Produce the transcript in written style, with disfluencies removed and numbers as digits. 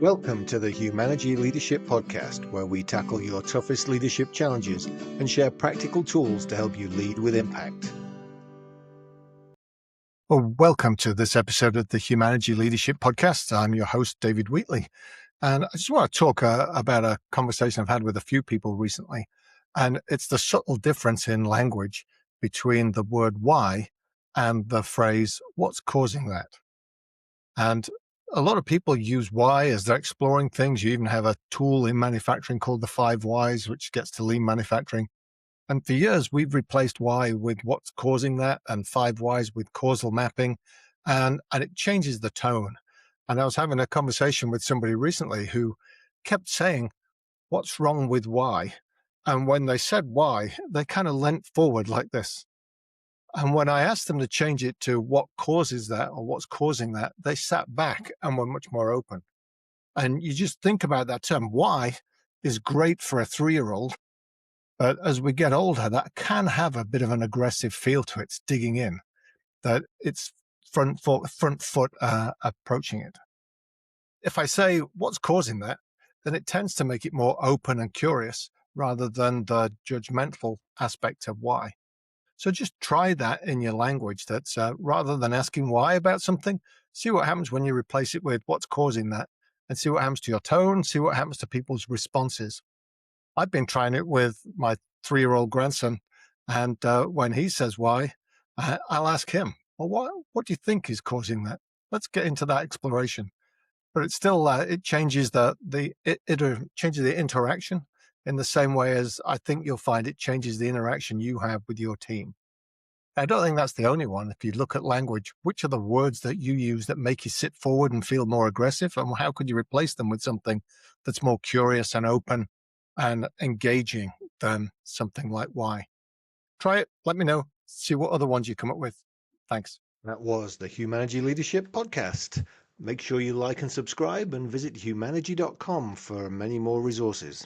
Welcome to the Humanergy Leadership Podcast, where we tackle your toughest leadership challenges and share practical tools to help you lead with impact. Well, welcome to this episode of the Humanergy Leadership Podcast. I'm your host, David Wheatley, and I just want to talk about a conversation I've had with a few people recently, and it's the subtle difference in language between the word why and the phrase, what's causing that? And a lot of people use why as they're exploring things. You even have a tool in manufacturing called the 5 Whys, which gets to lean manufacturing. And for years, we've replaced why with what's causing that and 5 Whys with causal mapping, and it changes the tone. And I was having a conversation with somebody recently who kept saying, what's wrong with why? And when they said why, they kind of leant forward like this. And when I asked them to change it to what causes that or what's causing that, they sat back and were much more open. And you just think about that term. Why is great for a 3-year-old. But as we get older, that can have a bit of an aggressive feel to it. It's digging in, that it's front foot approaching it. If I say what's causing that, then it tends to make it more open and curious rather than the judgmental aspect of why. So just try that in your language. That's rather than asking why about something, see what happens when you replace it with what's causing that, and see what happens to your tone, see what happens to people's responses. I've been trying it with my 3-year-old grandson, and when he says why, I'll ask him, well, what do you think is causing that? Let's get into that exploration. But it's still, it changes it changes the interaction in the same way as I think you'll find it changes the interaction you have with your team. I don't think that's the only one. If you look at language, which are the words that you use that make you sit forward and feel more aggressive? And how could you replace them with something that's more curious and open and engaging than something like why? Try it. Let me know. See what other ones you come up with. Thanks. That was the Humanergy Leadership Podcast. Make sure you like and subscribe and visit humanergy.com for many more resources.